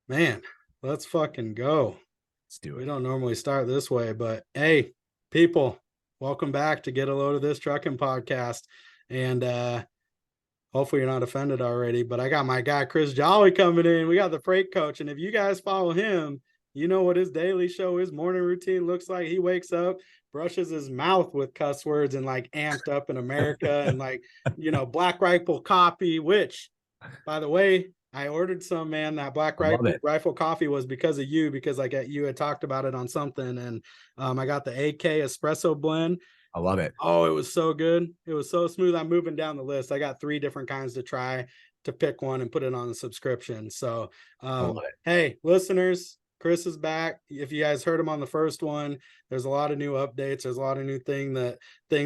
Man, let's fucking go. Let's do We it. don't normally start this way, but hey, people, welcome back to Get a Load of This Trucking Podcast. And hopefully you're not offended already, but I got my guy Chris Jolly coming in. We got the freight coach. And if you guys follow him, you know what his daily show, his morning routine looks like. He wakes up, brushes his mouth with cuss words and like amped up in America and like, Black Rifle coffee, which by the way, I ordered some, man. That Black I love it. Rifle coffee was because of you, because like you had talked about it on something, and I got the AK espresso blend. I love it. Oh, it was so good. It was so smooth. I'm moving down the list. I got 3 different kinds to try to pick one and put it on the subscription. So, I love it. hey, listeners, Chris is back. If you guys heard him on the first one, there's a lot of new updates. There's a lot of new things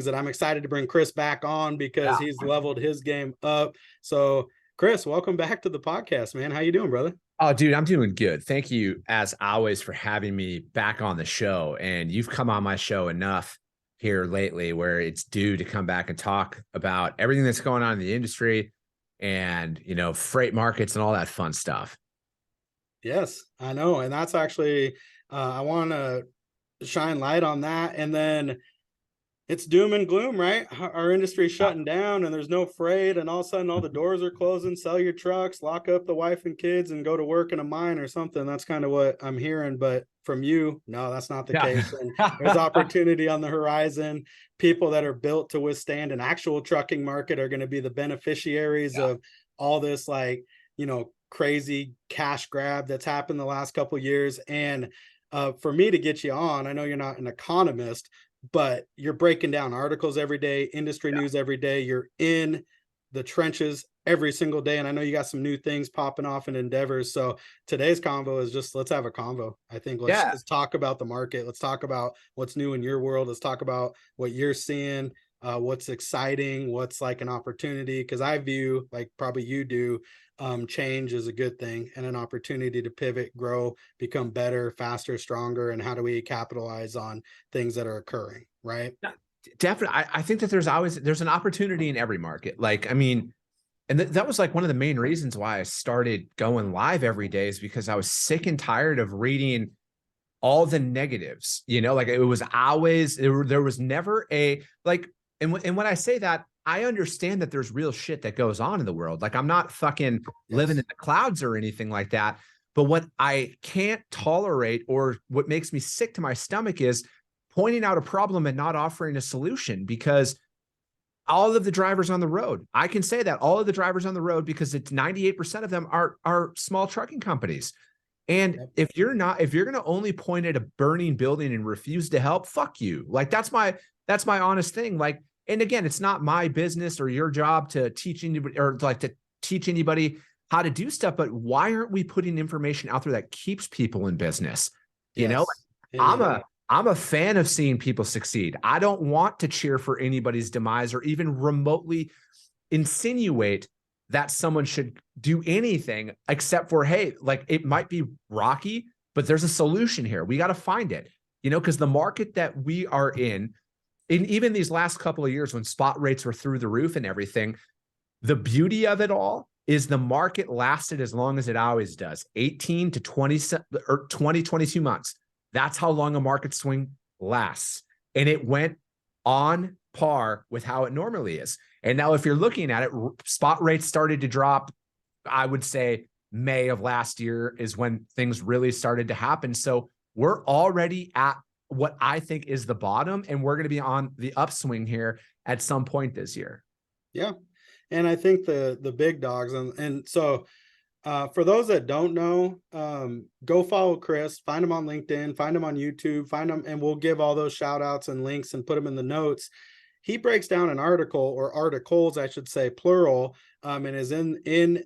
that I'm excited to bring Chris back on because Yeah. he's leveled his game up. So, Chris, welcome back to the podcast, man. How you doing, brother? Oh, dude, I'm doing good. Thank you, as always, for having me back on the show. And you've come on my show enough here lately where it's due to come back and talk about everything that's going on in the industry and, freight markets and all that fun stuff. Yes, I know. And that's actually, I want to shine light on that. And then it's doom and gloom, right? Our industry's shutting down and there's no freight, and all of a sudden all the doors are closing. Sell your trucks, lock up the wife and kids, and go to work in a mine or something. That's kind of what I'm hearing. But from you, no, that's not the Yeah. case. And there's opportunity on the horizon. People that are built to withstand an actual trucking market are going to be the beneficiaries Yeah. of all this, like, crazy cash grab that's happened the last couple of years. And for me to get you on, I know you're not an economist, but you're breaking down articles every day, industry news every day. You're in the trenches every single day. And I know you got some new things popping off in endeavors. So today's convo is just, let's have a convo. I think Yeah. let's talk about the market. Let's talk about what's new in your world. Let's talk about what you're seeing, what's exciting, what's like an opportunity. Cause I view, like probably you do, change is a good thing and an opportunity to pivot, grow, become better, faster, stronger. And how do we capitalize on things that are occurring, right? Yeah, definitely. I think that there's an opportunity in every market. Like, I mean, and that was like one of the main reasons why I started going live every day, is because I was sick and tired of reading all the negatives, like it was always, there was never a, like, and when I say that, I understand that there's real shit that goes on in the world. Like, I'm not fucking living Yes. in the clouds or anything like that. But what I can't tolerate, or what makes me sick to my stomach, is pointing out a problem and not offering a solution, because all of the drivers on the road, I can say that all of the drivers on the road, because it's 98% of them are small trucking companies. And Yep. if you're going to only point at a burning building and refuse to help, fuck you. Like, that's my honest thing. Like, and again, it's not my business or your job to teach anybody, or like to teach anybody how to do stuff. But why aren't we putting information out there that keeps people in business? You know, Yes. I'm Amen. a fan of seeing people succeed. I don't want to cheer for anybody's demise or even remotely insinuate that someone should do anything except for, hey, like, it might be rocky, but there's a solution here. We got to find it, because the market that we are in even these last couple of years, when spot rates were through the roof and everything, the beauty of it all is the market lasted as long as it always does, 18 to 20 or 20, 22 months. That's how long a market swing lasts. And it went on par with how it normally is. And now, if you're looking at it, spot rates started to drop. I would say May of last year is when things really started to happen. So we're already at what I think is the bottom, and we're going to be on the upswing here at some point this year. Yeah. And I think the big dogs, and so for those that don't know, go follow Chris, find him on LinkedIn, find him on YouTube, find him, and we'll give all those shout outs and links and put them in the notes. He breaks down an article, or articles, I should say, plural, and is in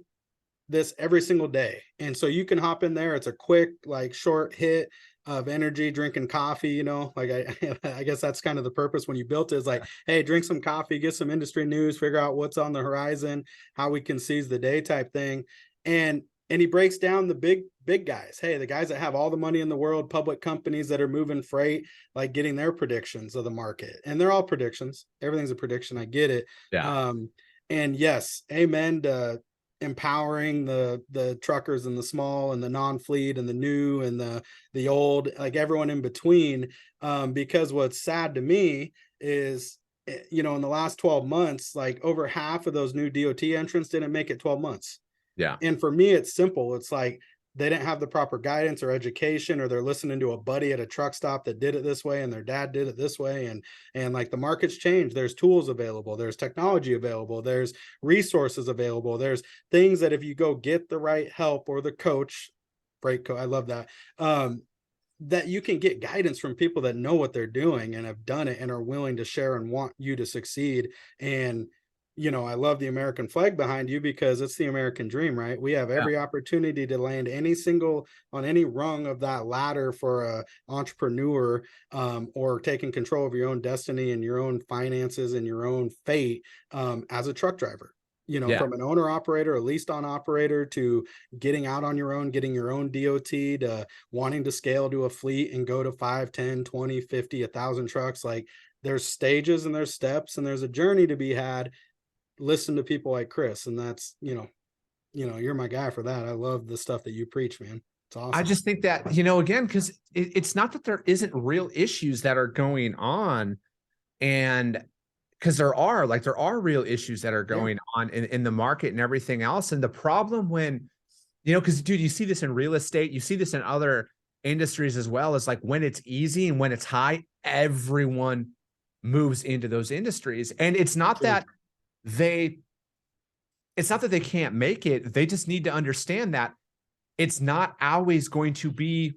this every single day. And so you can hop in there. It's a quick, like, short hit of energy, drinking coffee, like I guess that's kind of the purpose when you built it, is like, hey, drink some coffee, get some industry news, figure out what's on the horizon, how we can seize the day type thing. And he breaks down the big guys. Hey, the guys that have all the money in the world, public companies that are moving freight, like getting their predictions of the market. And they're all predictions. Everything's a prediction. I get it. Yeah. And yes, amen to empowering the truckers and the small and the non-fleet and the new and the old, like everyone in between. Because what's sad to me is, in the last 12 months, like over half of those new DOT entrants didn't make it 12 months. Yeah. And for me, it's simple. It's like they didn't have the proper guidance or education, or they're listening to a buddy at a truck stop that did it this way and their dad did it this way. And like the market's changed. There's tools available. There's technology available. There's resources available. There's things that if you go get the right help or the coach, I love that. That you can get guidance from people that know what they're doing and have done it and are willing to share and want you to succeed. And I love the American flag behind you because it's the American dream, right? We have every opportunity to land on any rung of that ladder for a entrepreneur, or taking control of your own destiny and your own finances and your own fate, as a truck driver. From an owner operator, a leased on operator, to getting out on your own, getting your own DOT, to wanting to scale to a fleet and go to 5, 10, 20, 50, 1,000 trucks. Like there's stages and there's steps and there's a journey to be had. Listen to people like Chris, and that's you're my guy for that. I love the stuff that you preach, man. It's awesome. I just think that, again, because it's not that there isn't real issues that are going on, and because there are real issues that are going on in the market and everything else. And the problem when, because dude, you see this in real estate, you see this in other industries as well, as like when it's easy and when it's high, everyone moves into those industries. And it's not that they can't make it. They just need to understand that it's not always going to be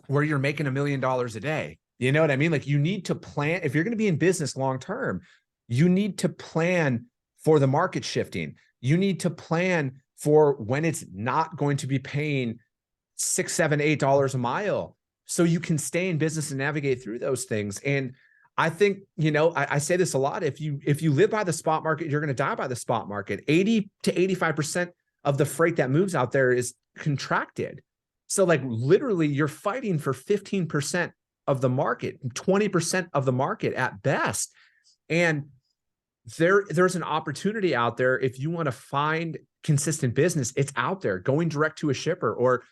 where you're making $1 million a day. You know what I mean? Like you need to plan. If you're going to be in business long-term, you need to plan for the market shifting. You need to plan for when it's not going to be paying $6, $7, $8 a mile, so you can stay in business and navigate through those things. And I think, I say this a lot. If you live by the spot market, you're going to die by the spot market. 80 to 85% of the freight that moves out there is contracted. So like literally you're fighting for 15% of the market, 20% of the market at best. And there's an opportunity out there. If you want to find consistent business, it's out there. Going direct to a shipper, or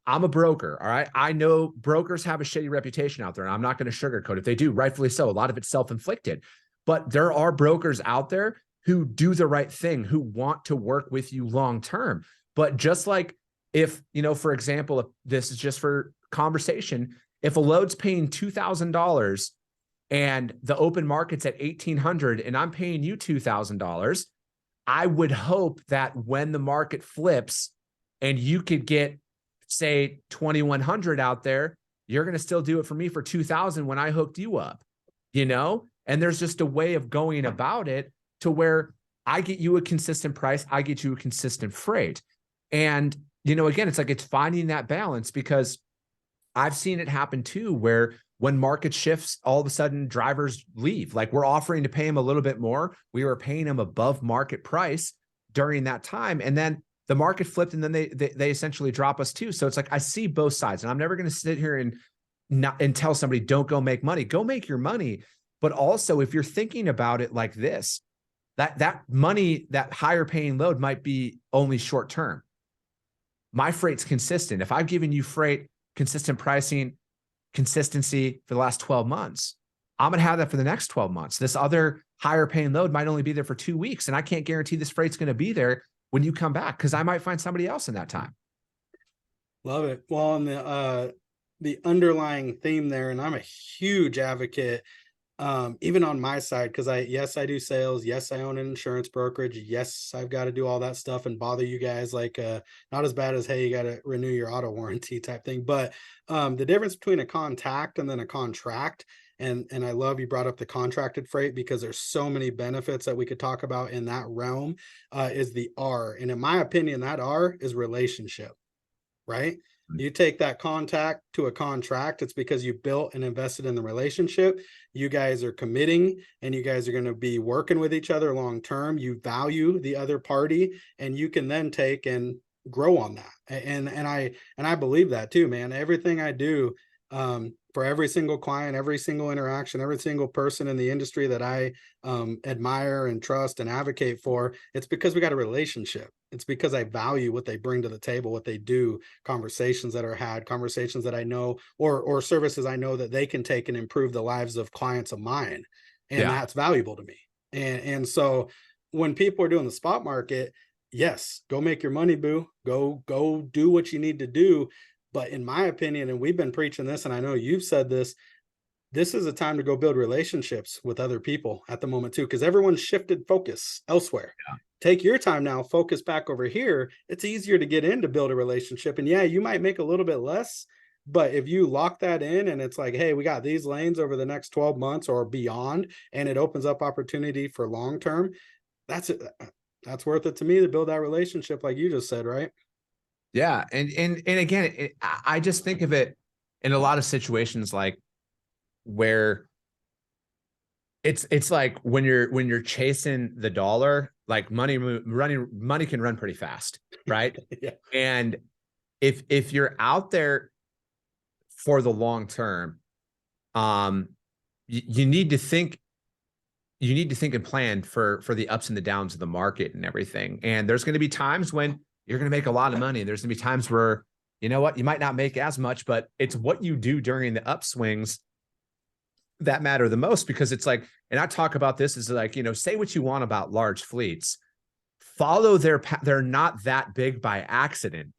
I'm a broker. All right. I know brokers have a shitty reputation out there, and I'm not going to sugarcoat it. They do, rightfully so. A lot of it's self-inflicted, but there are brokers out there who do the right thing, who want to work with you long-term. But just like if, for example, if this is just for conversation, if a load's paying $2,000 and the open market's at $1,800 and I'm paying you $2,000, I would hope that when the market flips and you could get, say, 2,100 out there, you're going to still do it for me for 2,000 when I hooked you up, and there's just a way of going about it to where I get you a consistent price. I get you a consistent freight. And, again, it's finding that balance, because I've seen it happen too, where when market shifts, all of a sudden drivers leave. Like we're offering to pay them a little bit more. We were paying them above market price during that time. And then the market flipped, and then they essentially drop us too. So it's like, I see both sides, and I'm never going to sit here and tell somebody, don't go make money, go make your money. But also, if you're thinking about it like this, that money, that higher paying load might be only short term. My freight's consistent. If I've given you freight, consistent pricing, consistency for the last 12 months, I'm going to have that for the next 12 months. This other higher paying load might only be there for 2 weeks, and I can't guarantee this freight's going to be there when you come back, because I might find somebody else in that time. Love it. Well, on the underlying theme there, and I'm a huge advocate, even on my side, because I do sales. Yes, I own an insurance brokerage. Yes, I've got to do all that stuff and bother you guys, like not as bad as, hey, you got to renew your auto warranty type thing. But the difference between a contact and then a contract, and I love you brought up the contracted freight, because there's so many benefits that we could talk about in that realm, is the R. And in my opinion, that R is relationship, right? You take that contact to a contract, it's because you built and invested in the relationship. You guys are committing, and you guys are going to be working with each other long term. You value the other party, and you can then take and grow on that. And I believe that too, man. Everything I do, for every single client, every single interaction, every single person in the industry that I admire and trust and advocate for, it's because we got a relationship. It's because I value what they bring to the table, what they do, conversations that are had, conversations that I know, or services I know that they can take and improve the lives of clients of mine. And Yeah. that's valuable to me. And so when people are doing the spot market, yes, go make your money, boo. Go do what you need to do. But in my opinion, and we've been preaching this, and I know you've said this is a time to go build relationships with other people at the moment too, because everyone's shifted focus elsewhere. Take your time now, focus back over here. It's easier to get in to build a relationship. And yeah, you might make a little bit less, but if you lock that in and it's like, hey, we got these lanes over the next 12 months or beyond, and it opens up opportunity for long term, that's it. That's worth it to me to build that relationship, like you just said, right? Yeah. And again, I just think of it in a lot of situations like where it's like when you're chasing the dollar, like money can run pretty fast, right? Yeah. And if you're out there for the long term, you need to think and plan for the ups and the downs of the market and everything. And there's going to be times when you're going to make a lot of money. There's going to be times where, you know what, you might not make as much, but it's what you do during the upswings that matter the most. Because it's like, and I talk about this is like, say what you want about large fleets, follow they're not that big by accident,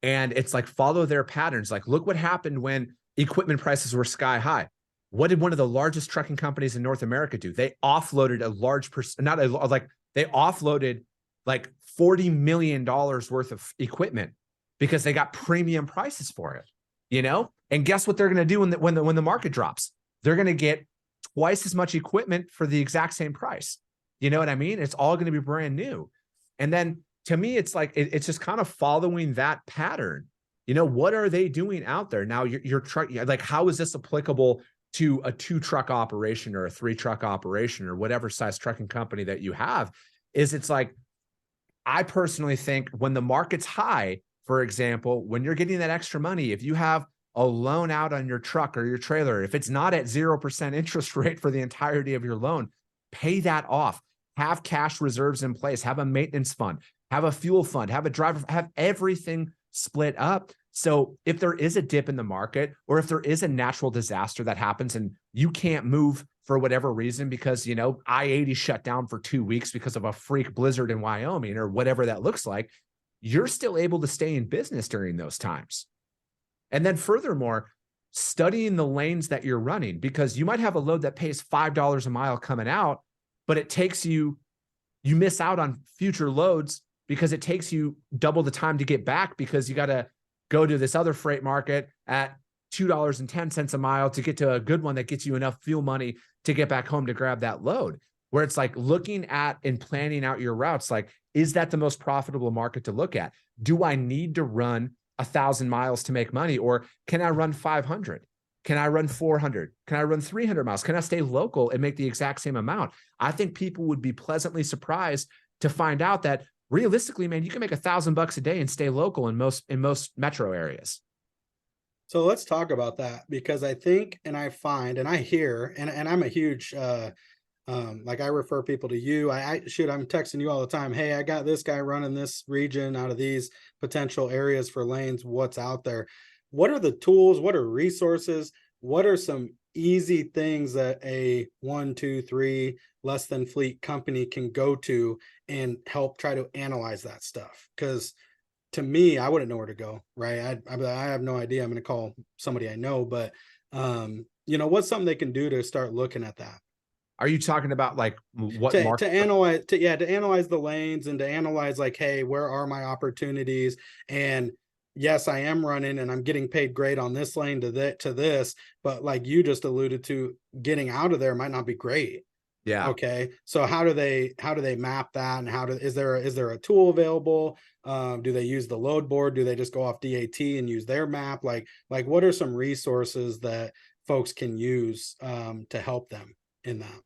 and it's like, follow their patterns. Like, look what happened when equipment prices were sky high. What did one of the largest trucking companies in North America do? They offloaded a large they offloaded like $40 million worth of equipment because they got premium prices for it, and guess what they're going to do when the market drops? They're going to get twice as much equipment for the exact same price. You know what I mean? It's all going to be brand new. And then to me, it's like, it's just kind of following that pattern. What are they doing out there? Now you're like, how is this applicable to a 2-truck operation or a 3-truck operation or whatever size trucking company that you have? It's like, I personally think when the market's high, for example, when you're getting that extra money, if you have a loan out on your truck or your trailer, if it's not at 0% interest rate for the entirety of your loan, pay that off. Have cash reserves in place, have a maintenance fund, have a fuel fund, have a driver, have everything split up. So if there is a dip in the market, or if there is a natural disaster that happens and you can't move for whatever reason because, I-80 shut down for 2 weeks because of a freak blizzard in Wyoming or whatever that looks like, you're still able to stay in business during those times. And then furthermore, studying the lanes that you're running, because you might have a load that pays $5 a mile coming out, but it takes you miss out on future loads because it takes you double the time to get back because you got to go to this other freight market at $2.10 a mile to get to a good one that gets you enough fuel money to get back home to grab that load. Where it's like looking at and planning out your routes, like, is that the most profitable market to look at? Do I need to run 1,000 miles to make money, or can I run 500? Can I run 400? Can I run 300 miles? Can I stay local and make the exact same amount? I think people would be pleasantly surprised to find out that realistically, man, you can make $1,000 a day and stay local in most metro areas. So let's talk about that, because I think, and I find, and I hear, and I'm a huge, like, I refer people to you. I'm texting you all the time. Hey, I got this guy running this region out of these potential areas for lanes. What's out there? What are the tools? What are resources? What are some easy things that a 1, 2, 3 less than fleet company can go to and help try to analyze that stuff? Because to me, I wouldn't know where to go, right? I have no idea. I'm going to call somebody I know, but what's something they can do to start looking at that? Are you talking about like what to analyze the lanes and to analyze, like, hey, where are my opportunities? And yes, I am running and I'm getting paid great on this lane to this, but like you just alluded to, getting out of there might not be great. Yeah. Okay. So how do they map that? And is there a tool available? Do they use the load board? Do they just go off DAT and use their map? Like what are some resources that folks can use to help them in that?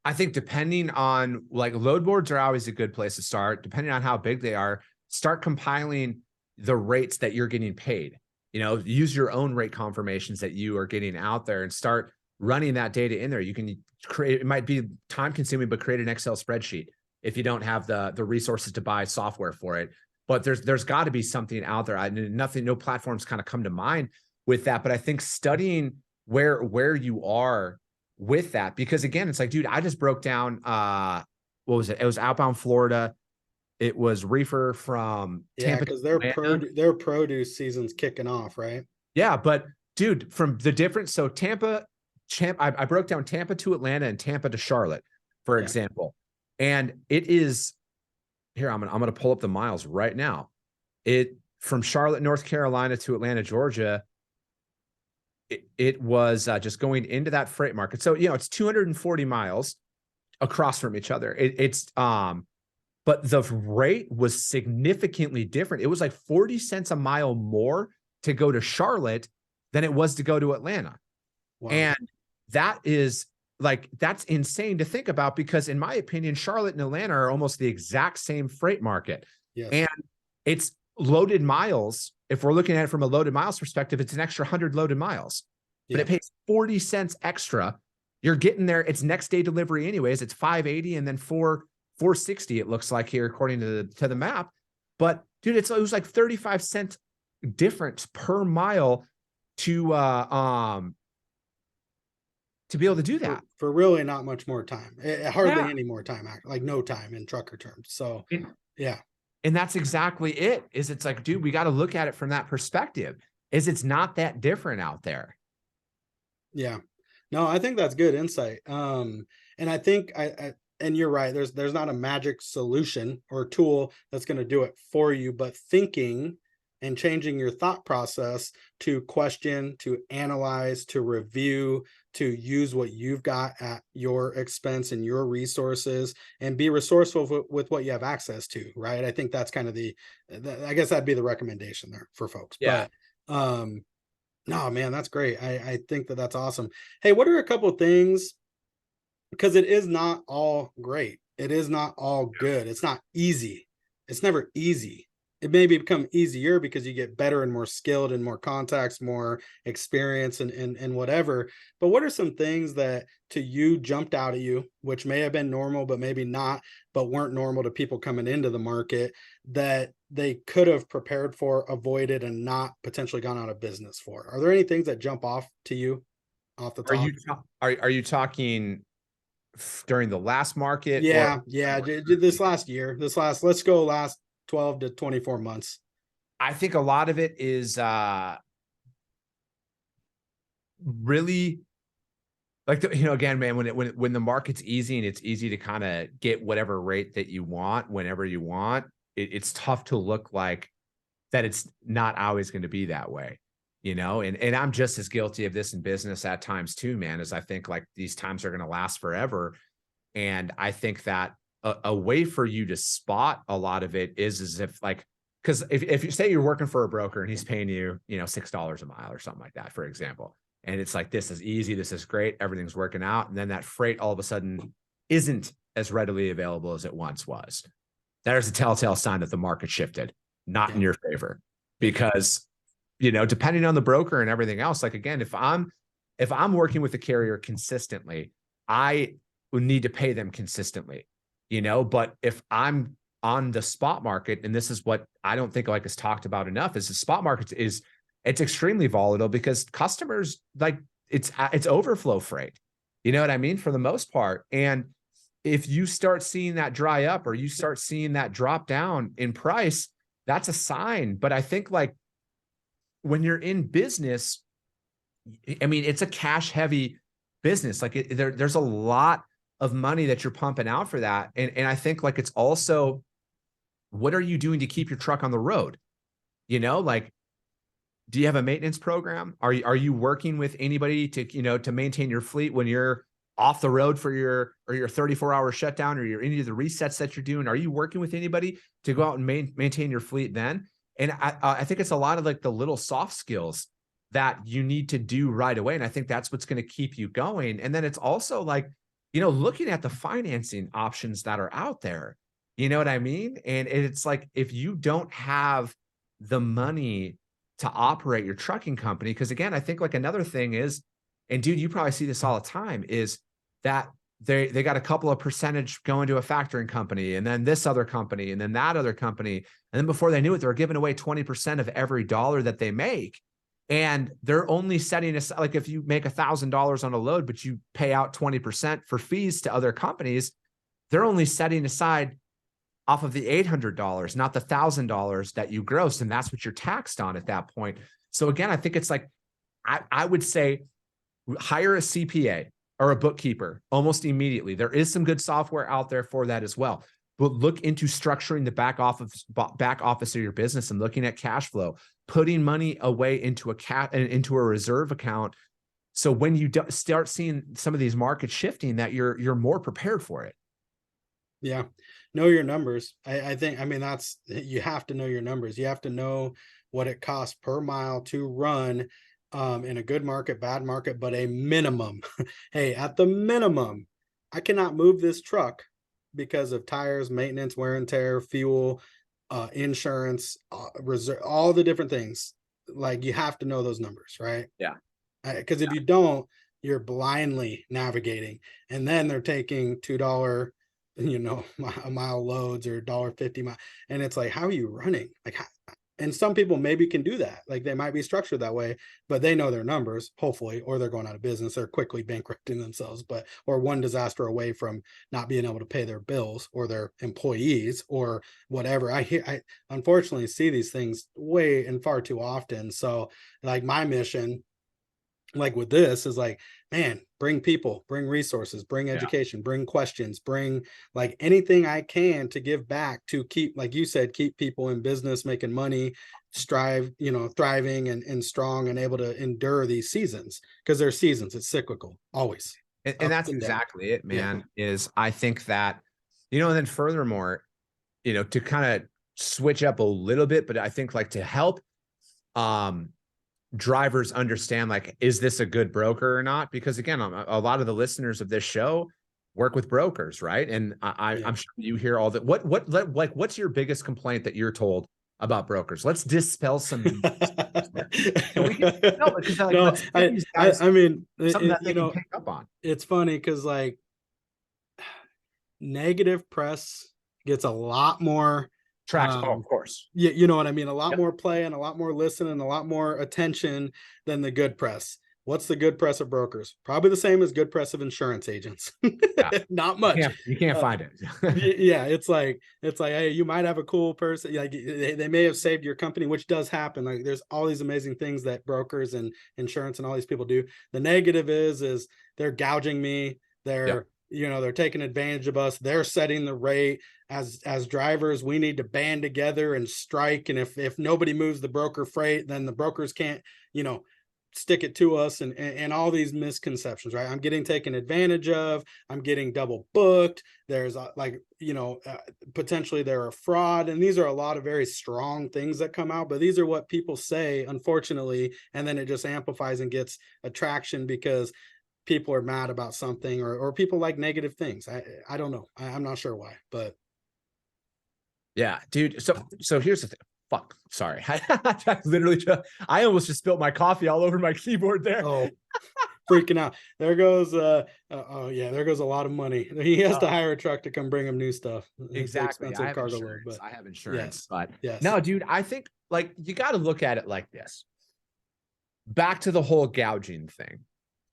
I think depending on, like, load boards are always a good place to start. Depending on how big they are, start compiling the rates that you're getting paid. use your own rate confirmations that you are getting out there and start running that data in there. You can create, it might be time consuming, but create an Excel spreadsheet if you don't have the resources to buy software for it. But there's got to be something out there. No platforms kind of come to mind with that. But I think studying where you are with that, because again, it's like, dude, I just broke down, what was it? It was outbound Florida. It was reefer from Tampa. Because their produce season's kicking off, right? Yeah, but dude, from the difference, so I broke down Tampa to Atlanta and Tampa to Charlotte, for example. And it is here. I'm gonna pull up the miles right now. It from Charlotte, North Carolina to Atlanta, Georgia. It was just going into that freight market. So it's 240 miles across from each other. But the rate was significantly different. It was like 40 cents a mile more to go to Charlotte than it was to go to Atlanta. Wow. And that's insane to think about, because in my opinion, Charlotte and Atlanta are almost the exact same freight market. Yes. And it's loaded miles. If we're looking at it from a loaded miles perspective, it's an extra 100 loaded miles, but it pays 40 cents extra. You're getting there. It's next day delivery anyways. It's 580 and then 460. It looks like here, according to the map. But dude, it was like 35 cents difference per mile to be able to do that for really not much more time. Hardly any more time, like no time in trucker terms. So and that's exactly it. It's like, dude, we got to look at it from that perspective. It's not that different out there. Yeah, no, I think that's good insight. And I think and you're right. There's not a magic solution or tool that's going to do it for you, but thinking and changing your thought process to question, to analyze, to review, to use what you've got at your expense and your resources, and be resourceful with what you have access to, right? I think that's kind of I guess that'd be the recommendation there for folks. Yeah. But no, man, that's great. I think that's awesome. Hey, what are a couple of things, because it is not all great. It is not all good. It's not easy. It's never easy. It may become easier because you get better and more skilled and more contacts, more experience and whatever. But what are some things that to you jumped out at you, which may have been normal, but maybe not, but weren't normal to people coming into the market, that they could have prepared for, avoided, and not potentially gone out of business for? Are there any things that jump off to you off the top? Are you talking during the last market? Yeah. This last year, let's go last 12 to 24 months. I think a lot of it is really like, again, man, when the market's easy and it's easy to kind of get whatever rate that you want whenever you want, it's tough to look like that it's not always going to be that way, and I'm just as guilty of this in business at times too, man, as I think like these times are going to last forever. And I think that a way for you to spot a lot of it is if like, because if you say you're working for a broker and he's paying you, $6 a mile or something like that, for example, and it's like, this is easy, this is great, everything's working out, and then that freight all of a sudden isn't as readily available as it once was. There's a telltale sign that the market shifted, not in your favor, because depending on the broker and everything else, like, again, if I'm working with a carrier consistently, I would need to pay them consistently. But if I'm on the spot market, and this is what I don't think like is talked about enough, is the spot market it's extremely volatile, because customers, like, it's overflow freight. You know what I mean? For the most part. And if you start seeing that dry up, or you start seeing that drop down in price, that's a sign. But I think, like, when you're in business, I mean, it's a cash heavy business. Like, there's a lot of money that you're pumping out for that. And I think, like, it's also, what are you doing to keep your truck on the road? Like, do you have a maintenance program? Are you working with anybody to maintain your fleet when you're off the road for your 34-hour shutdown, or any of the resets that you're doing? Are you working with anybody to go out and maintain your fleet then? And I think it's a lot of like the little soft skills that you need to do right away. And I think that's what's going to keep you going. And then it's also like, looking at the financing options that are out there, you know what I mean? And it's like, if you don't have the money to operate your trucking company. Because again, I think like another thing is, and dude, you probably see this all the time, is that they got a couple of percentage going to a factoring company, and then this other company, and then that other company. And then before they knew it, they were giving away 20% of every dollar that they make. And they're only setting aside, like if you make $1,000 on a load, but you pay out 20% for fees to other companies, they're only setting aside off of the $800, not the $1,000 that you grossed. And that's what you're taxed on at that point. So again, I think it's like, I would say hire a CPA or a bookkeeper almost immediately. There is some good software out there for that as well. But look into structuring the back office of your business and looking at cash flow, putting money away into a reserve account. So when you start seeing some of these markets shifting, that you're more prepared for it. Yeah. Know your numbers. I think, I mean, you have to know your numbers. You have to know what it costs per mile to run in a good market, bad market, but a minimum. Hey, at the minimum, I cannot move this truck because of tires, maintenance, wear and tear, fuel, insurance, reserve, all the different things. Like, you have to know those numbers, right? Yeah. Because if you don't, you're blindly navigating, and then they're taking $2, a mile loads or $1.50 mile, and it's like, how are you running? Like, and some people maybe can do that. Like, they might be structured that way, but they know their numbers, hopefully, or they're going out of business. They're quickly bankrupting themselves, or one disaster away from not being able to pay their bills or their employees or whatever. I unfortunately see these things way and far too often. So like, my mission, like with this, is like, man, bring people, bring resources, bring education, bring questions, bring like anything I can to give back to keep, like you said, keep people in business, making money, thriving and strong and able to endure these seasons, because they're seasons. It's cyclical, always. And that's exactly it, man. Yeah. Is I think that, and then furthermore, to kind of switch up a little bit, but I think like to help drivers understand, like, is this a good broker or not? Because again, a lot of the listeners of this show work with brokers, right? And I'm sure you hear all that. What's your biggest complaint that you're told about brokers? Let's dispel some. I mean, something that they can pick up on. It's funny because like, negative press gets a lot more traction. Of course. Yeah, you know what I mean? A lot more play and a lot more listen and a lot more attention than the good press. What's the good press of brokers? Probably the same as good press of insurance agents. Not much. You can't find it. Yeah, it's like, hey, you might have a cool person. Like, they may have saved your company, which does happen. Like, there's all these amazing things that brokers and insurance and all these people do. The negative is they're gouging me. They're taking advantage of us. They're setting the rate. As drivers, we need to band together and strike. And if nobody moves the broker freight, then the brokers can't, stick it to us, and all these misconceptions, right? I'm getting taken advantage of. I'm getting double booked. There's potentially they're a fraud. And these are a lot of very strong things that come out, but these are what people say, unfortunately. And then it just amplifies and gets attraction because people are mad about something, or people like negative things. I don't know. I'm not sure why, but yeah, dude. So here's the thing. Fuck. Sorry. I almost just spilled my coffee all over my keyboard there. Oh, freaking out. There goes there goes a lot of money. He has to hire a truck to come bring him new stuff. Exactly. Expensive cargo load, but I have insurance. Yes. No, dude, I think like you got to look at it like this. Back to the whole gouging thing.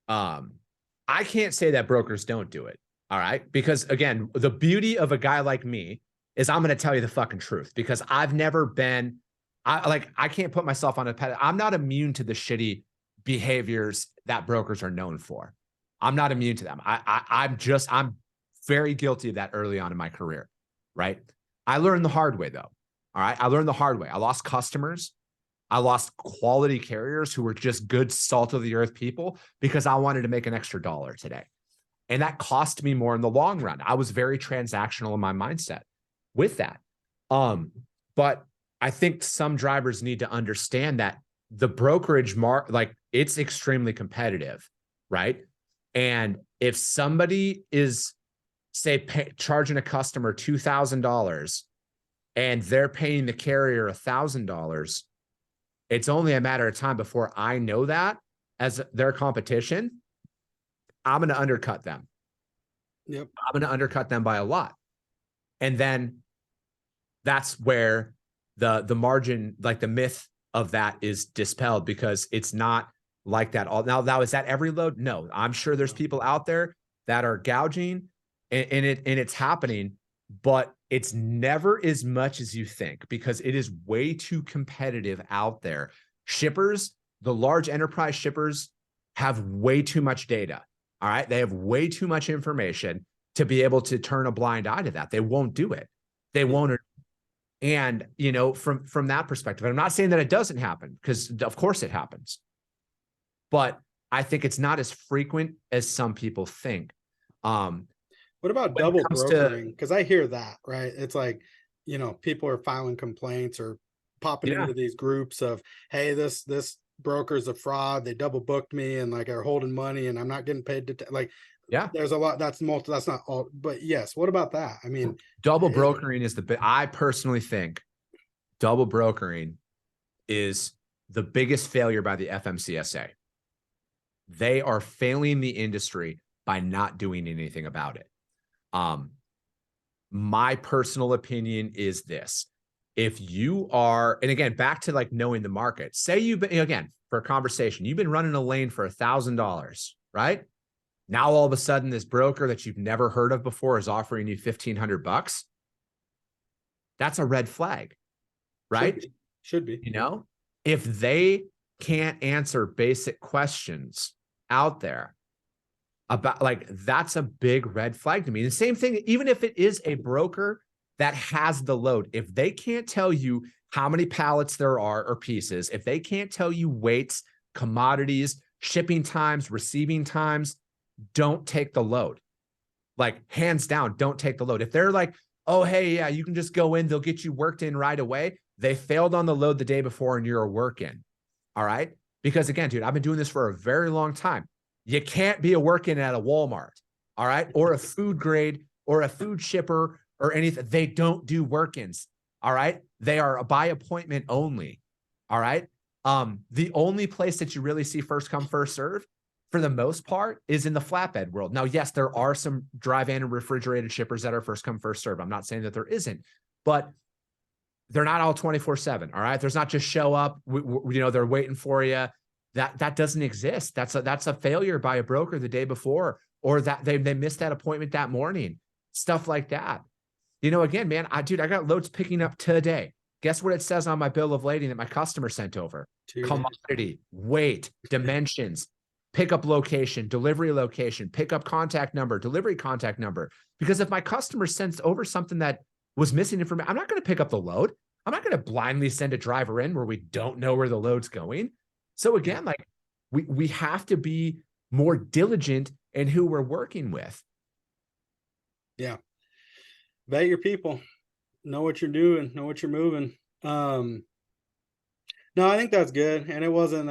I can't say that brokers don't do it. All right. Because again, the beauty of a guy like me is I'm going to tell you the fucking truth, because I've never been, I can't put myself on a pedestal. I'm not immune to the shitty behaviors that brokers are known for. I'm not immune to them. I'm very guilty of that early on in my career. Right. I learned the hard way though. All right. I learned the hard way. I lost customers. I lost quality carriers who were just good salt of the earth people because I wanted to make an extra dollar today. And that cost me more in the long run. I was very transactional in my mindset with that. But I think some drivers need to understand that the brokerage market, it's extremely competitive, right? And if somebody is, say, charging a customer $2,000 and they're paying the carrier $1,000, It's only a matter of time before I know that as their competition, I'm going to undercut them. Yep. I'm going to undercut them by a lot. And then that's where the margin, like the myth of that is dispelled, because it's not like that. Now, is that every load? No, I'm sure there's people out there that are gouging and it's happening, but it's never as much as you think, because it is way too competitive out there. Shippers, the large enterprise shippers, have way too much data. All right. They have way too much information to be able to turn a blind eye to that. They won't do it. They won't. And, you know, from that perspective, I'm not saying that it doesn't happen, because of course it happens, but I think it's not as frequent as some people think. What about double brokering? Because I hear that, right? It's like, you know, people are filing complaints or popping into these groups of, hey, this broker's a fraud. They double booked me and like are holding money and I'm not getting paid to like. Yeah, there's a lot. That's not all, but yes. What about that? I mean, double brokering is I personally think double brokering is the biggest failure by the FMCSA. They are failing the industry by not doing anything about it. My personal opinion is this: if you are, and again, back to like knowing the market, say you've been, again, for a conversation, you've been running a lane for $1,000, right? Now, all of a sudden, this broker that you've never heard of before is offering you $1,500. That's a red flag, right? Should be. You know, if they can't answer basic questions out there about, like, that's a big red flag to me. The same thing, even if it is a broker that has the load, if they can't tell you how many pallets there are or pieces, if they can't tell you weights, commodities, shipping times, receiving times, don't take the load. Like, hands down, don't take the load. If they're like, oh, hey, yeah, you can just go in, they'll get you worked in right away. They failed on the load the day before and you're a work in. All right. Because again, dude, I've been doing this for a very long time. You can't be a work in at a Walmart. All right. Or a food grade or a food shipper or anything. They don't do work ins. All right. They are by appointment only. All right. The only place that you really see first come, first serve, for the most part, is in the flatbed world. Now, yes, there are some dry van and refrigerated shippers that are first come, first serve. I'm not saying that there isn't, but they're not all 24/7. All right. There's not just show up, you know, they're waiting for you. That doesn't exist. That's a failure by a broker the day before, or that they missed that appointment that morning, stuff like that. You know, again, man, I got loads picking up today. Guess what it says on my bill of lading that my customer sent over? Commodity, weight, dimensions, pickup location, delivery location, pickup contact number, delivery contact number. Because if my customer sends over something that was missing information, I'm not going to pick up the load. I'm not going to blindly send a driver in where we don't know where the load's going. So again, like, we have to be more diligent in who we're working with. Yeah. Vet your people. Know what you're doing. Know what you're moving. No, I think that's good. And it wasn't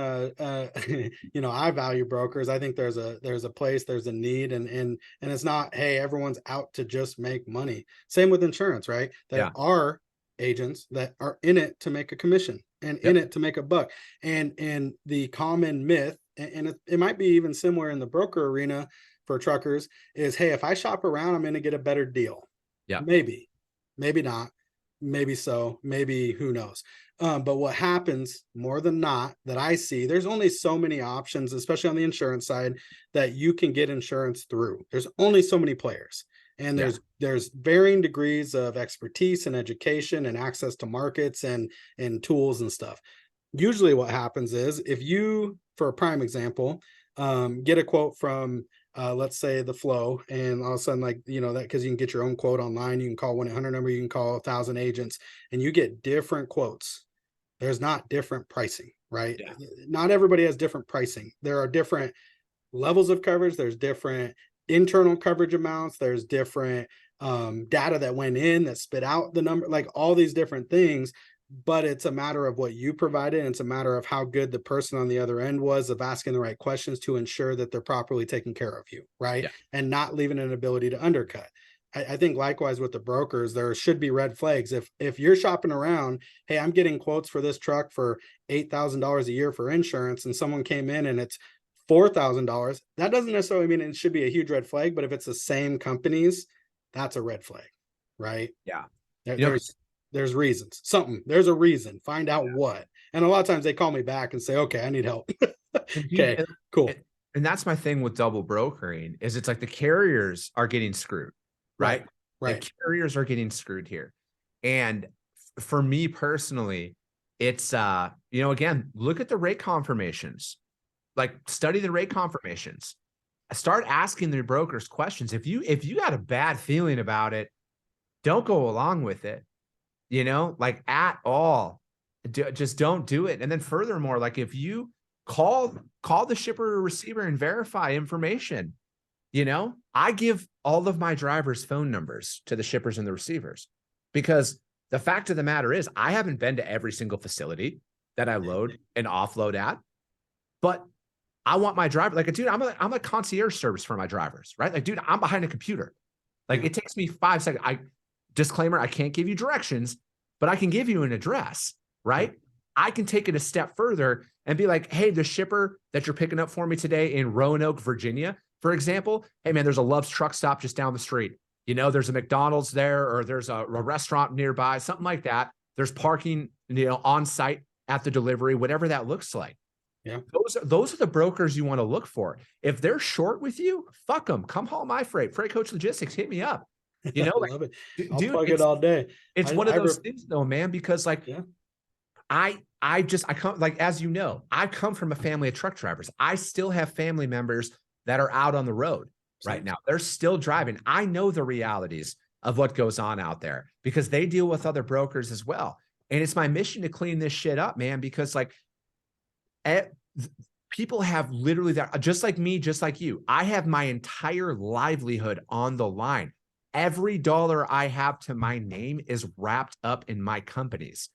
you know, I value brokers. I think there's a place, there's a need, and it's not, hey, everyone's out to just make money. Same with insurance, right? There are agents that are in it to make a commission and in it to make a buck. And the common myth, and it might be even similar in the broker arena for truckers, is, hey, if I shop around, I'm going to get a better deal. Yeah. Maybe not. Maybe so, maybe who knows. But what happens more than not that I see, there's only so many options, especially on the insurance side, that you can get insurance through. There's only so many players, and there's varying degrees of expertise and education and access to markets and tools and stuff. Usually what happens is, if you, for a prime example, get a quote from let's say the Flow, and all of a sudden, like, you know, that, because you can get your own quote online, you can call 1-800 number, you can call 1,000 agents, and you get different quotes. There's not different pricing, right? Yeah. Not everybody has different pricing. There are different levels of coverage. There's different internal coverage amounts. There's different data that went in that spit out the number, like all these different things. But it's a matter of what you provided, and it's a matter of how good the person on the other end was of asking the right questions to ensure that they're properly taking care of you, right? Yeah. And not leaving an ability to undercut. I think likewise with the brokers, there should be red flags. If you're shopping around, hey, I'm getting quotes for this truck for $8,000 a year for insurance, and someone came in and it's $4,000, that doesn't necessarily mean it should be a huge red flag. But if it's the same companies, that's a red flag, right? Yeah. There, You know, there's reasons. There's a reason. Find out yeah. what. And a lot of times they call me back and say, okay, I need help. And dude, Okay, cool. And that's my thing with double brokering is it's like the carriers are getting screwed, right? Right. The carriers are getting screwed here. And for me personally, it's again, look at the rate confirmations. Like study the rate confirmations. Start asking the brokers questions. If you got a bad feeling about it, don't go along with it, like at all. Just don't do it. And then furthermore, like if you call the shipper or receiver and verify information, I give all of my drivers' phone numbers to the shippers and the receivers, because the fact of the matter is I haven't been to every single facility that I load and offload at, but I want my driver, like, dude, I'm a concierge service for my drivers, right? Like, dude, I'm behind a computer. Like, it takes me 5 seconds. Disclaimer, I can't give you directions, but I can give you an address, right? I can take it a step further and be like, hey, the shipper that you're picking up for me today in Roanoke, Virginia, for example, hey, man, there's a Love's truck stop just down the street. There's a McDonald's there, or there's a restaurant nearby, something like that. There's parking, on site at the delivery, whatever that looks like. Yeah. Those are the brokers you want to look for. If they're short with you, fuck them. Come haul my freight. Freight Coach Logistics, hit me up. I love it. I'll Dude, plug it all day. It's one of those things though, man, because like, yeah. I come, like, as you know, I come from a family of truck drivers. I still have family members that are out on the road right now. They're still driving. I know the realities of what goes on out there because they deal with other brokers as well. And it's my mission to clean this shit up, man, because like people have literally that, just like me, just like you. I have my entire livelihood on the line. Every dollar I have to my name is wrapped up in my companies.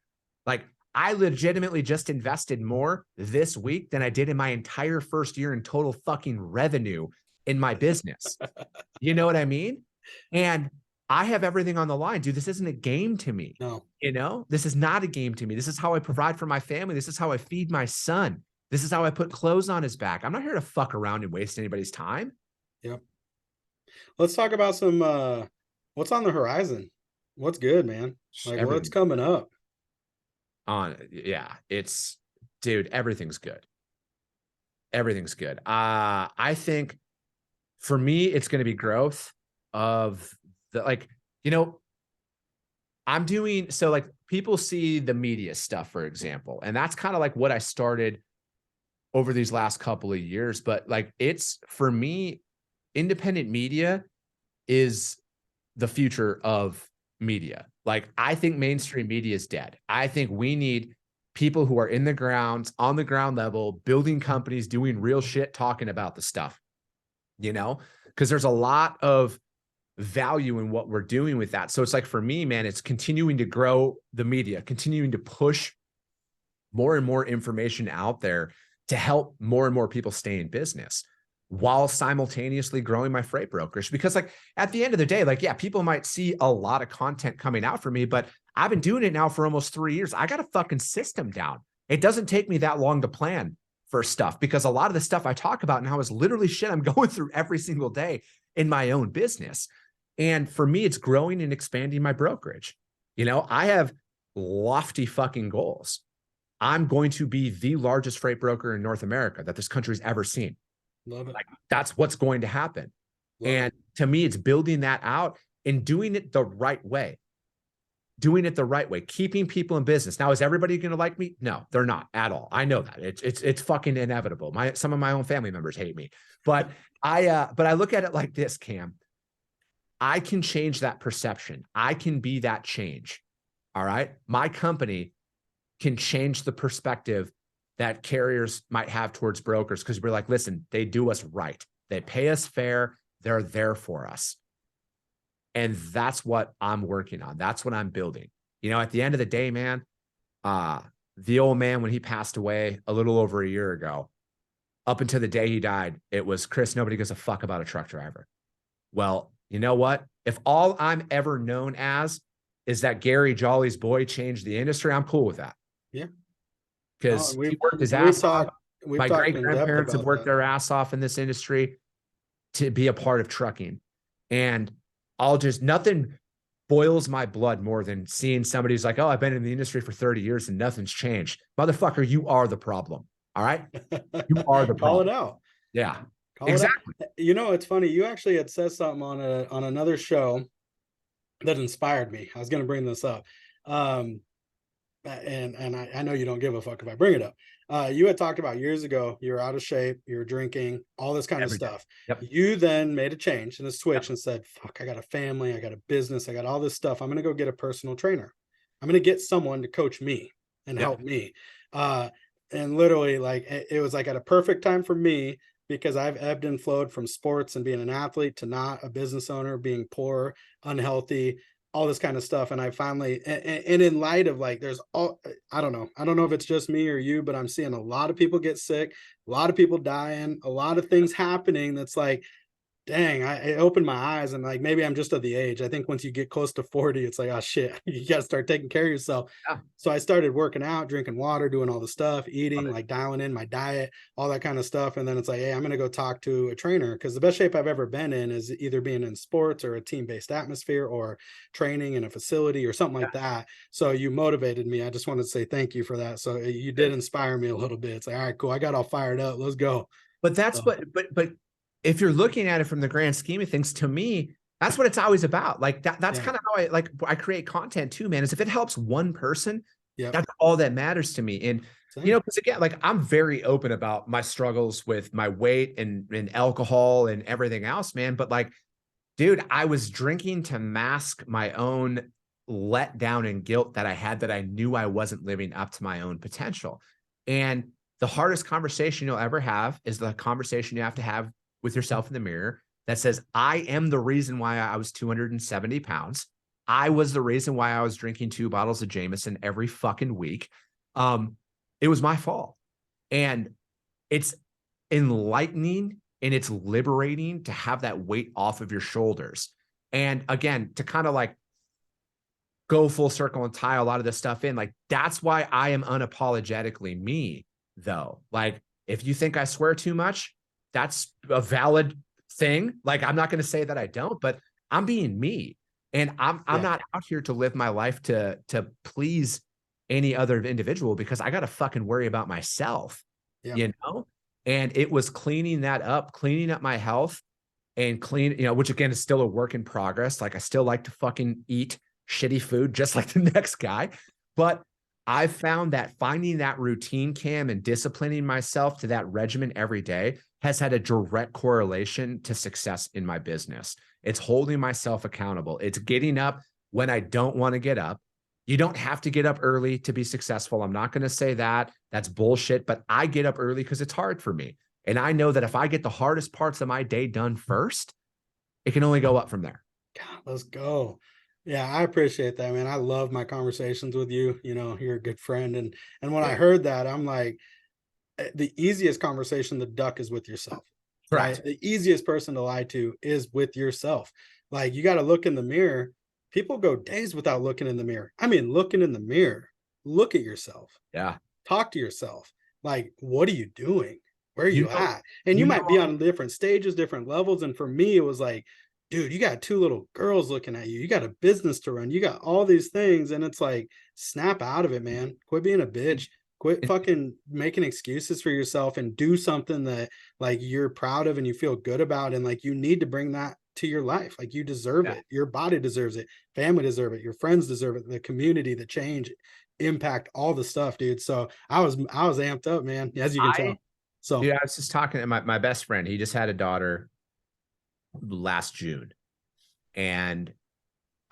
Like, I legitimately just invested more this week than I did in my entire first year in total fucking revenue in my business. You know what I mean? And I have everything on the line, dude. This isn't a game to me. No. This is not a game to me. This is how I provide for my family. This is how I feed my son. This is how I put clothes on his back. I'm not here to fuck around and waste anybody's time. Yep. Let's talk about some, what's on the horizon. What's good, man? Like, what's coming up? Dude, everything's good. Everything's good. I think for me, it's going to be growth of I'm doing, so like people see the media stuff, for example, and that's kind of like what I started over these last couple of years. But like, it's, for me, independent media is the future of media. Like, I think mainstream media is dead. I think we need people who are in the ground, on the ground level, building companies, doing real shit, talking about the stuff, because there's a lot of value in what we're doing with that. So it's like, for me, man, it's continuing to grow the media, continuing to push more and more information out there to help more and more people stay in business, while simultaneously growing my freight brokerage. Because like, at the end of the day, like, yeah, people might see a lot of content coming out for me, but I've been doing it now for almost 3 years. I got a fucking system down. It doesn't take me that long to plan for stuff, because a lot of the stuff I talk about now is literally shit I'm going through every single day in my own business. And for me, it's growing and expanding my brokerage. I have lofty fucking goals. I'm going to be the largest freight broker in North America that this country's ever seen. Love it. Like, that's what's going to happen. Love it. To me, it's building that out and doing it the right way. Keeping people in business. Now, is everybody going to like me? No, they're not at all. I know that it's fucking inevitable. Some of my own family members hate me, but I look at it like this, Cam. I can change that perception. I can be that change. All right. My company can change the perspective that carriers might have towards brokers, because we're like, listen, they do us right. They pay us fair. They're there for us. And that's what I'm working on. That's what I'm building. At the end of the day, man, the old man, when he passed away a little over a year ago, up until the day he died, it was, Chris, nobody gives a fuck about a truck driver. Well, you know what? If all I'm ever known as is that Gary Jolly's boy changed the industry, I'm cool with that. Yeah. Because he We've worked his we've ass off. talked we've My talked great in depth grandparents have about worked that. their ass off in this industry to be a part of trucking. And I'll just, nothing boils my blood more than seeing somebody who's like, oh, I've been in the industry for 30 years and nothing's changed. Motherfucker, you are the problem. All right. You are the Call problem. it out. Yeah. Call Exactly. it out. It's funny. You actually had said something on another show that inspired me. I was going to bring this up. And I know you don't give a fuck if I bring it up. You had talked about years ago, you were out of shape, you were drinking, all this kind of Every day. stuff. Yep. You then made a change and a switch Yep. and said, fuck, I got a family, I got a business, I got all this stuff. I'm going to go get a personal trainer. I'm going to get someone to coach me and Yep. help me. And literally, like, it was like at a perfect time for me because I've ebbed and flowed from sports and being an athlete to not a business owner, being poor, unhealthy, all this kind of stuff. And I finally, and in light of like, there's all, I don't know if it's just me or you, but I'm seeing a lot of people get sick, a lot of people dying, a lot of things happening. That's like, dang, it opened my eyes, and like maybe I'm just of the age. I think once you get close to 40, it's like, oh shit, you got to start taking care of yourself. Yeah. So I started working out, drinking water, doing all the stuff, eating, Love it. like dialing in my diet, all that kind of stuff. And then it's like, hey, I'm going to go talk to a trainer, because the best shape I've ever been in is either being in sports or a team-based atmosphere or training in a facility or something like that. So you motivated me. I just wanted to say thank you for that. So you did inspire me a little bit. It's like, all right, cool. I got all fired up. Let's go. But that's So, but if you're looking at it from the grand scheme of things, to me, that's what it's always about. Like that's yeah. kind of how I create content too, man, is if it helps one person, Yeah. that's all that matters to me. And, Same. because again, like I'm very open about my struggles with my weight and alcohol and everything else, man. But like, dude, I was drinking to mask my own letdown and guilt that I had, that I knew I wasn't living up to my own potential. And the hardest conversation you'll ever have is the conversation you have to have with yourself in the mirror that says, I am the reason why I was 270 pounds. I was the reason why I was drinking 2 bottles of Jameson every fucking week. It was my fault. And it's enlightening and it's liberating to have that weight off of your shoulders. And again, to kind of like go full circle and tie a lot of this stuff in, like that's why I am unapologetically me, though. Like if you think I swear too much, that's a valid thing. Like I'm not going to say that I don't, but I'm being me. And I'm not out here to live my life to please any other individual, because I got to fucking worry about myself, And it was cleaning up my health and which again is still a work in progress. Like I still like to fucking eat shitty food just like the next guy. But I've found that finding that routine, Cam, and disciplining myself to that regimen every day has had a direct correlation to success in my business. It's holding myself accountable. It's getting up when I don't want to get up. You don't have to get up early to be successful. I'm not going to say that. That's bullshit. But I get up early because it's hard for me. And I know that if I get the hardest parts of my day done first, it can only go up from there. God, let's go. Yeah, I appreciate that, man. I love my conversations with you. You're a good friend. And when I heard that, I'm like, the easiest conversation to duck is with yourself. Correct. Right? The easiest person to lie to is with yourself. Like you got to look in the mirror. People go days without looking in the mirror. I mean, looking in the mirror, look at yourself. Yeah. Talk to yourself. Like, what are you doing? Where are you at? And you might be on different stages, different levels. And for me, it was like, dude, you got 2 little girls looking at you. You got a business to run. You got all these things. And it's like, snap out of it, man. Quit being a bitch. Quit fucking making excuses for yourself and do something that like you're proud of and you feel good about. And like, you need to bring that to your life. Like you deserve it. Your body deserves it. Family deserve it. Your friends deserve it. The community, the change, impact, all the stuff, dude. So I was amped up, man, as you can tell. So yeah, I was just talking to my best friend. He just had a daughter last June. And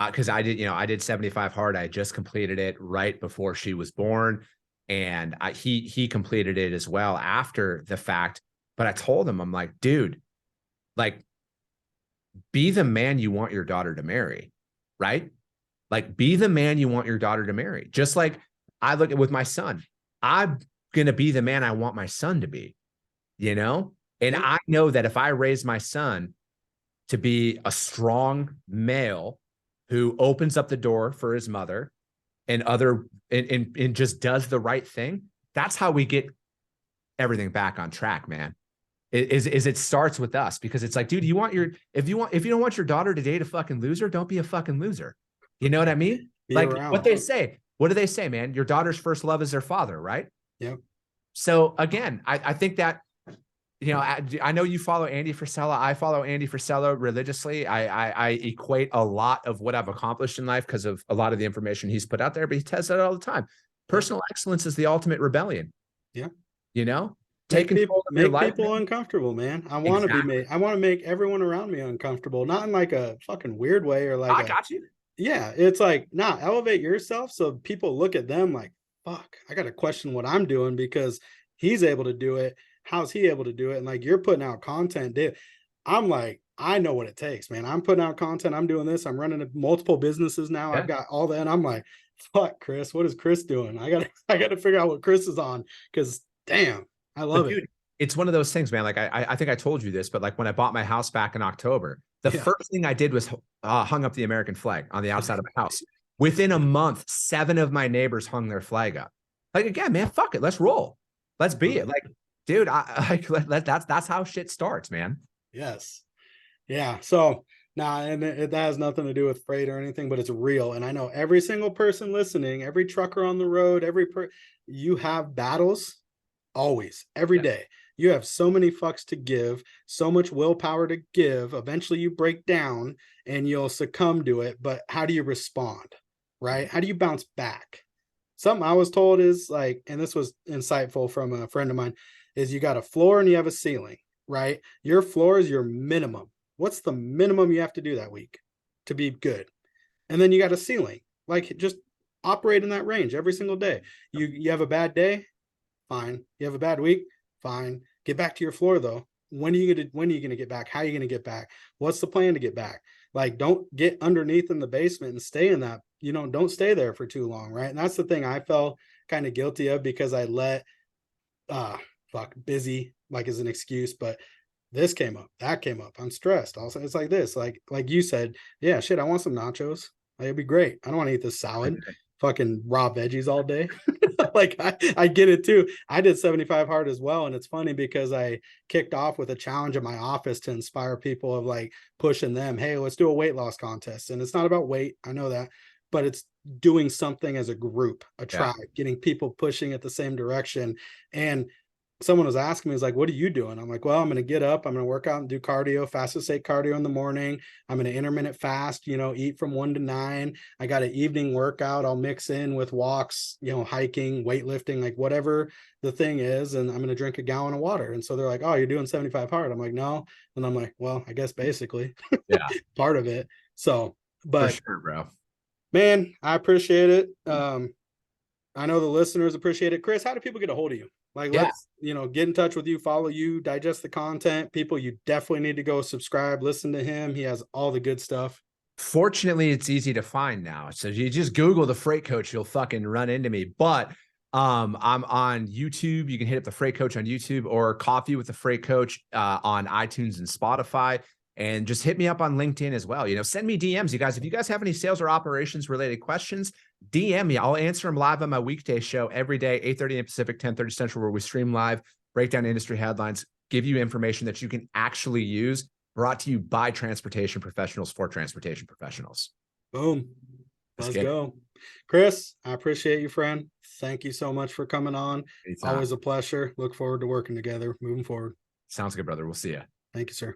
because I did 75 hard. I just completed it right before she was born. And he completed it as well after the fact. But I told him, I'm like, dude, like, be the man you want your daughter to marry, right? Like, be the man you want your daughter to marry. Just like I look at with my son, I'm going to be the man I want my son to be, And I know that if I raise my son to be a strong male who opens up the door for his mother and just does the right thing. That's how we get everything back on track, man. It starts with us, because it's like, dude, if you don't want your daughter to date a fucking loser, don't be a fucking loser. You know what I mean? Be like around. what do they say, man? Your daughter's first love is their father, right? Yep. So again, I think that, you know, I know you follow Andy Frisella. I follow Andy Frisella religiously. I equate a lot of what I've accomplished in life because of a lot of the information he's put out there, but he says that all the time. Personal excellence is the ultimate rebellion. Yeah. You know, Make control of your life, people man. uncomfortable, man. I want to be made. I want to make everyone around me uncomfortable, not in like a fucking weird way or like I got you. Yeah, it's like, nah, elevate yourself so people look at them like, fuck, I got to question what I'm doing because he's able to do it. How's he able to do it? And like, you're putting out content, dude. I'm like, I know what it takes, man. I'm putting out content. I'm doing this. I'm running multiple businesses now. Yeah. I've got all that. And I'm like, fuck, Chris, what is Chris doing? I gotta figure out what Chris is on, because damn, I love it. It's one of those things, man. Like I think I told you this, but like when I bought my house back in October, the first thing I did was hung up the American flag on the outside of my house. Within a month, 7 of my neighbors hung their flag up. Like, again, man, fuck it. Let's roll. Let's be it. Like, dude, that's how shit starts, man. Yes. Yeah. So and that has nothing to do with freight or anything, but it's real. And I know every single person listening, every trucker on the road, you have battles always, every day. You have so many fucks to give, so much willpower to give. Eventually you break down and you'll succumb to it. But how do you respond? Right? How do you bounce back? Something I was told is like, and this was insightful from a friend of mine, is you got a floor and you have a ceiling, right? Your floor is your minimum. What's the minimum you have to do that week to be good? And then you got a ceiling, like just operate in that range every single day. You have a bad day, fine. You have a bad week, fine. Get back to your floor though. When are you gonna get back? How are you gonna get back? What's the plan to get back? Like, don't get underneath in the basement and stay in that, don't stay there for too long, right? And that's the thing I felt kind of guilty of, because I let busy like as an excuse, but this came up, that came up. I'm stressed. Also, it's like this, like you said, yeah, shit, I want some nachos. Like, it'd be great. I don't want to eat this salad, fucking raw veggies all day. Like I get it too. I did 75 hard as well. And it's funny because I kicked off with a challenge in my office to inspire people of like pushing them. Hey, let's do a weight loss contest. And it's not about weight. I know that, but it's doing something as a group, a tribe, getting people pushing at the same direction. And someone was asking me, is like, what are you doing? I'm like, well, I'm going to get up, I'm going to work out and do cardio, fasted cardio in the morning. I'm going to intermittent fast, eat from 1 to 9. I got an evening workout. I'll mix in with walks, hiking, weightlifting, like whatever the thing is. And I'm going to drink a gallon of water. And so they're like, oh, you're doing 75 hard. I'm like, no. And I'm like, well, I guess basically part of it. So, but for sure, bro, man, I appreciate it. I know the listeners appreciate it. Chris, how do people get a hold of you? Like, let's, get in touch with you, follow you, digest the content. People, you definitely need to go subscribe, listen to him. He has all the good stuff. Fortunately, it's easy to find now. So you just Google the Freight Coach, you'll fucking run into me. But I'm on YouTube. You can hit up the Freight Coach on YouTube, or Coffee with the Freight Coach on iTunes and Spotify. And just hit me up on LinkedIn as well. Send me DMs, you guys. If you guys have any sales or operations related questions, DM me. I'll answer them live on my weekday show every day, 8:30 a.m. Pacific, 10:30 Central, where we stream live, break down industry headlines, give you information that you can actually use, brought to you by transportation professionals for transportation professionals. Boom. Let's go. Chris, I appreciate you, friend. Thank you so much for coming on. Anytime. Always a pleasure. Look forward to working together moving forward. Sounds good, brother. We'll see you. Thank you, sir.